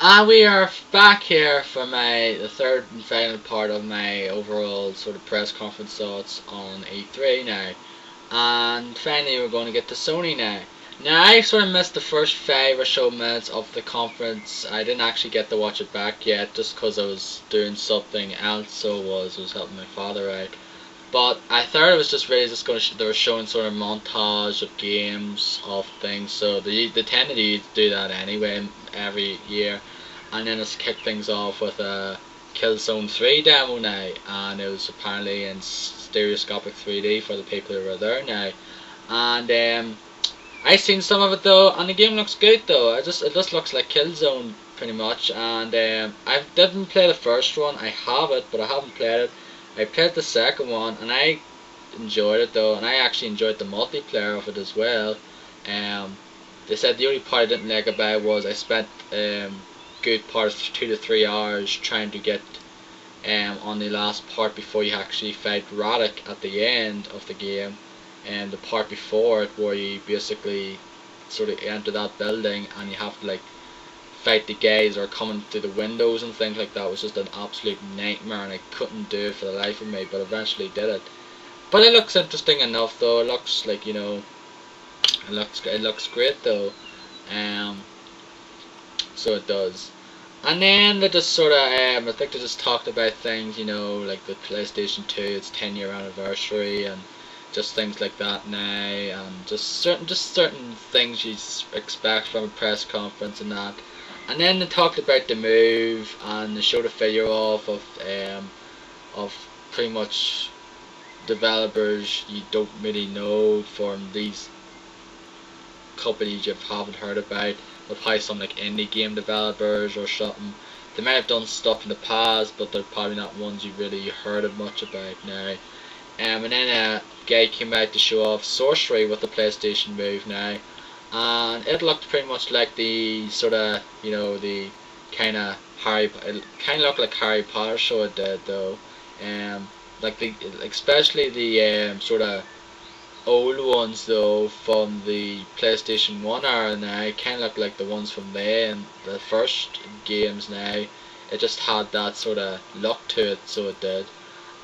And we are back here for the third and final part of my overall sort of press conference thoughts on E3 now. And finally we're going to get to Sony now. Now I sort of missed the first 5 or so minutes of the conference. I didn't actually get to watch it back yet just because I was doing something else, so I was helping my father out. But I thought it was just really just going to they were showing sort of montage of games of things, so they tend to do that anyway every year, and then it's kicked things off with a Killzone 3 demo now, and it was apparently in stereoscopic 3D for the people who were there now, and I seen some of it though, and the game looks good though. It just looks like Killzone pretty much, and I didn't play the first one. I have it, but I haven't played it. I played the second one and I enjoyed it though, and I actually enjoyed the multiplayer of it as well. They said the only part I didn't like about it was I spent good part of 2 to 3 hours trying to get on the last part before you actually fight Radek at the end of the game, and the part before it where you basically sort of enter that building and you have to like fight the guys or coming through the windows and things like that was just an absolute nightmare, and I couldn't do it for the life of me, but eventually did it. But it looks interesting enough though. It looks like, it looks great though. Um, so it does. And then they just sort of, I think they just talked about things, like the PlayStation 2, its 10-year anniversary, and just things like that now, and just certain things you expect from a press conference and that. And then they talked about the move, and they showed a figure off of pretty much developers you don't really know from these companies you haven't heard about. They'll probably some like indie game developers or something. They might have done stuff in the past, but they're probably not ones you really heard much about now. And then a guy came out to show off sorcery with the PlayStation Move now, and it looked pretty much like the sort of, the kind of it kind of looked like Harry Potter, so it did though. Like especially the sort of old ones though from the PlayStation 1 era now, kind of look like the ones from there and the first games now. It just had that sort of look to it, so it did.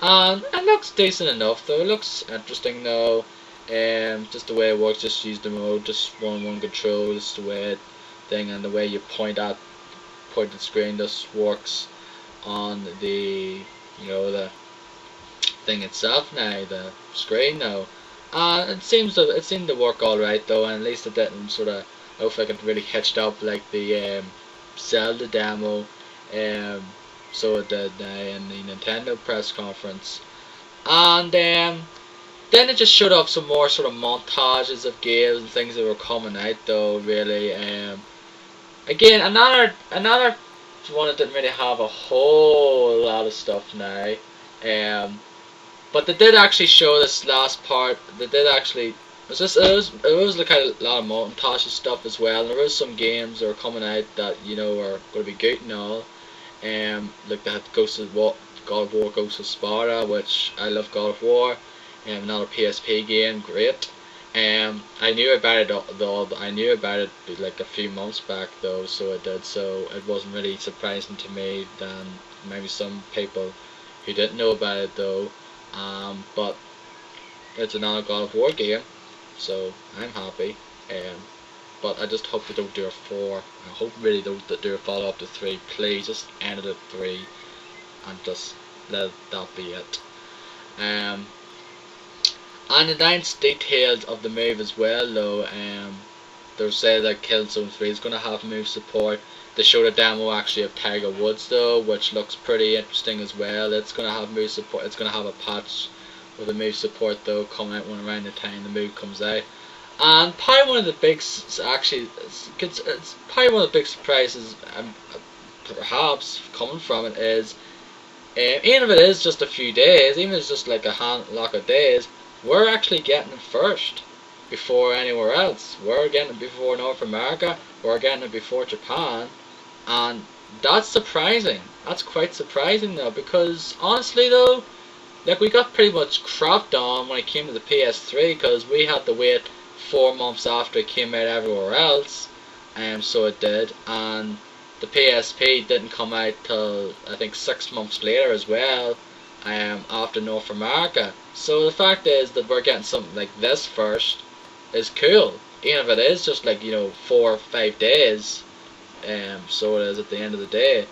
And it looks decent enough though. It looks interesting though. Just the way it works, just use the mode, just one control, just the way it thing, and the way you point at the screen just works on the the thing itself now, the screen now. It seemed to work alright though, and at least it didn't sort of look like it really hitched up like the Zelda demo. So it did now in the Nintendo press conference. And then it just showed off some more sort of montages of games and things that were coming out though, really. Again, another one that didn't really have a whole lot of stuff now. But they did actually show this last part. They did actually. It was like a lot of montage stuff as well. And there was some games that were coming out that are going to be good and all. Like they had God of War Ghost of Sparta, which I love God of War. Another PSP game, great. I knew about it though. I knew about it like a few months back though, so it did. So it wasn't really surprising to me than maybe some people who didn't know about it though. But it's another God of War game, so I'm happy. But I just hope they don't do a 4. I hope really don't do a follow up to 3. Please just end it at 3 and just let that be it. And announced details of the move as well though. They say that Killzone 3 is going to have move support. They showed a demo actually of Tiger Woods though, which looks pretty interesting as well. It's going to have move support. It's going to have a patch with the move support though coming out around the time the move comes out. And probably one of the big, actually, it's probably one of the big surprises, perhaps coming from it is, even if it is just a few days, even if it's just like a handlock of days, we're actually getting it first before anywhere else. We're getting it before North America. We're getting it before Japan, and that's surprising. That's quite surprising though, because honestly though, like we got pretty much crapped on when it came to the PS3 because we had to wait 4 months after it came out everywhere else, so it did, and the PSP didn't come out till I think 6 months later as well, after North America. So the fact is that we're getting something like this first is cool, even if it is just like 4 or 5 days. So it is at the end of the day,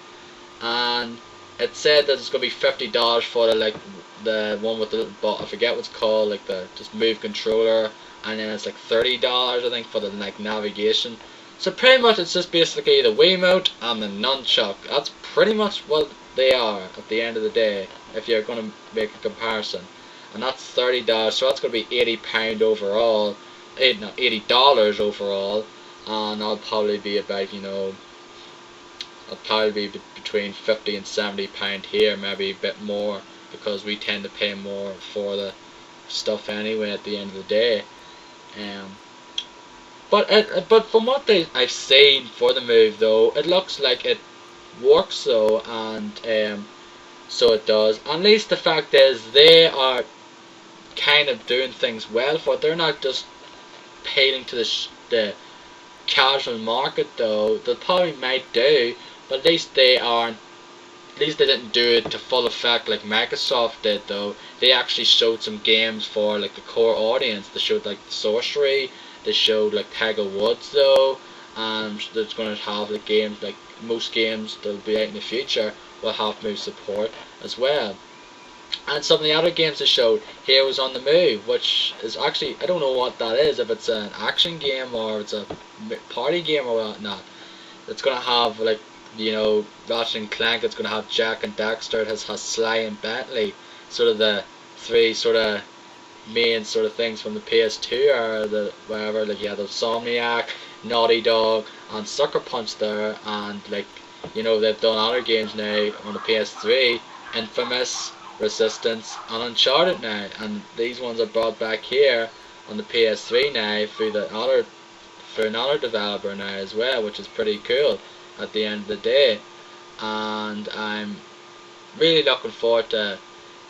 and it said that it's gonna be $50 for the one with the little bot. I forget what's called, like the just move controller, and then it's like $30 I think for the navigation. So pretty much it's just basically the Wiimote and the nunchuck. That's pretty much what they are at the end of the day, if you're gonna make a comparison. And that's $30, so that's gonna be £80 overall. No, $80 overall, and I'll probably be about I'll probably be between £50 and £70 here, maybe a bit more, because we tend to pay more for the stuff anyway at the end of the day. But from what I've seen for the move though, it looks like it works though, and so it does. At least the fact is they are kind of doing things well for it. They're not just appealing to the casual market though. They probably might do, but at least they aren't. At least they didn't do it to full effect like Microsoft did though. They actually showed some games for like the core audience. They showed like Sorcery. They showed like Tiger Woods though, and there's going to have the games like most games that'll be out in the future will have move support as well. And some of the other games they showed, Heroes on the Move, which is actually, I don't know what that is, if it's an action game or it's a party game or whatnot. It's going to have like, Ratchet and Clank, it's going to have Jack and Daxter, it has Sly and Bentley, sort of the three sort of main sort of things from the PS2 or the whatever, like you had Insomniac, Naughty Dog and Sucker Punch there, and like, they've done other games now on the PS3, Infamous, Resistance and Uncharted now, and these ones are brought back here on the PS3 now through another developer now as well, which is pretty cool at the end of the day. And I'm really looking forward to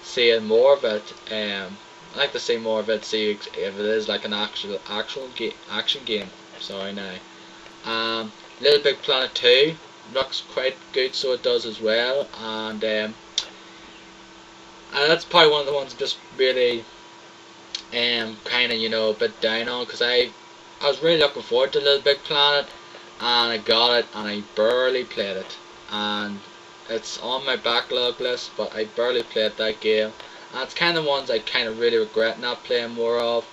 seeing more of it. I like to see more of it, see if it is like an actual action game. Sorry now. Little Big Planet 2 looks quite good, so it does as well, and that's probably one of the ones I'm just really kind of a bit down on, because I was really looking forward to Little Big Planet, and I got it and I barely played it, and it's on my backlog list, but I barely played that game, and it's kind of ones I kind of really regret not playing more of,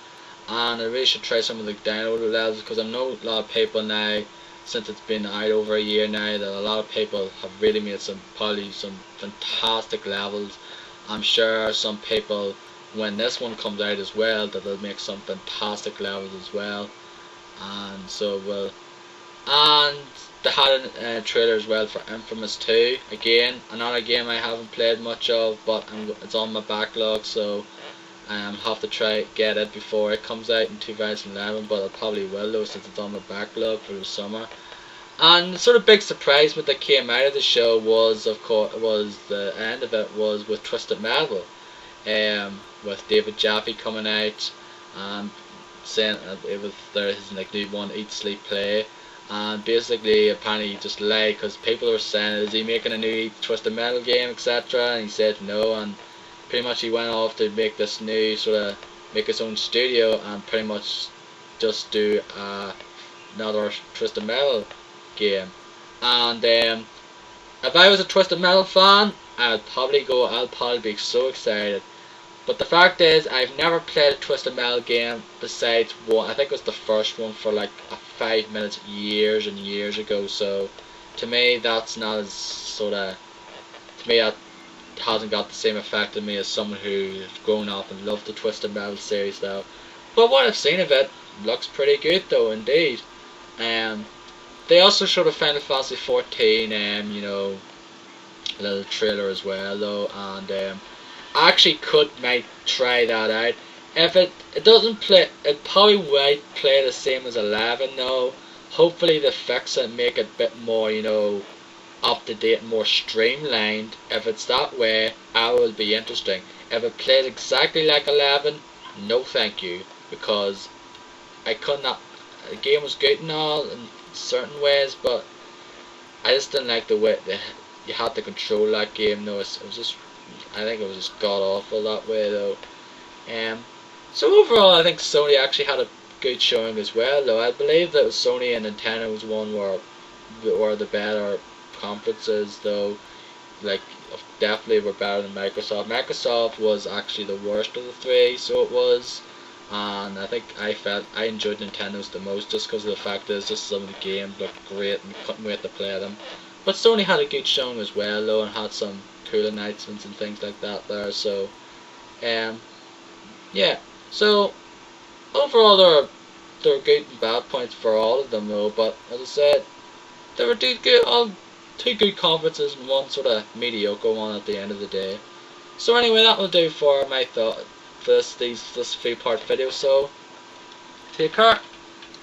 and I really should try some of the downloaded levels, because I know a lot of people now, since it's been out over a year now, that a lot of people have really made probably some fantastic levels. I'm sure some people, when this one comes out as well, that they'll make some fantastic levels as well. And so and they had a trailer as well for Infamous 2. Again, another game I haven't played much of, but it's on my backlog, so I have to try get it before it comes out in 2011. But I probably will though, since it's on my backlog for the summer. And the sort of big surprise that came out of the show was, of course, the end of it was with Twisted Metal, with David Jaffe coming out and saying it was his like new one, Eat Sleep Play, and basically apparently he just lied, because people were saying, is he making a new Twisted Metal game, etc., and he said no, and pretty much he went off to make this new make his own studio and pretty much just do another Twisted Metal game. And if I was a Twisted Metal fan, I'll probably be so excited. But the fact is, I've never played a Twisted Metal game besides one. I think it was the first one for like 5 minutes years and years ago. So to me, that's not as to me that hasn't got the same effect on me as someone who's grown up and loved the Twisted Metal series though. But what I've seen of it looks pretty good though, indeed. They also showed a Final Fantasy 14, a little trailer as well though, and I actually might try that out. If it doesn't play, it probably might play the same as 11 though. Hopefully they fix it and make it a bit more, up to date and more streamlined. If it's that way, I will be interesting. If it plays exactly like 11, no thank you, because I could not. The game was good and all in certain ways, but I just didn't like the way you had to control that game. No, it was just, I think it was just god awful that way though. Um, so overall, I think Sony actually had a good showing as well. Though I believe that Sony and Nintendo's one were the better conferences. Though, like definitely were better than Microsoft. Microsoft was actually the worst of the three, so it was. And I think I enjoyed Nintendo's the most just because of the fact that just some of the games looked great and couldn't wait to play them. But Sony had a good showing as well though, and had some cool announcements and things like that there. So um, yeah. So overall, there were good and bad points for all of them though. But as I said, there were two good conferences and one sort of mediocre one at the end of the day. So anyway, that will do for my thought for this 3-part video. So take care.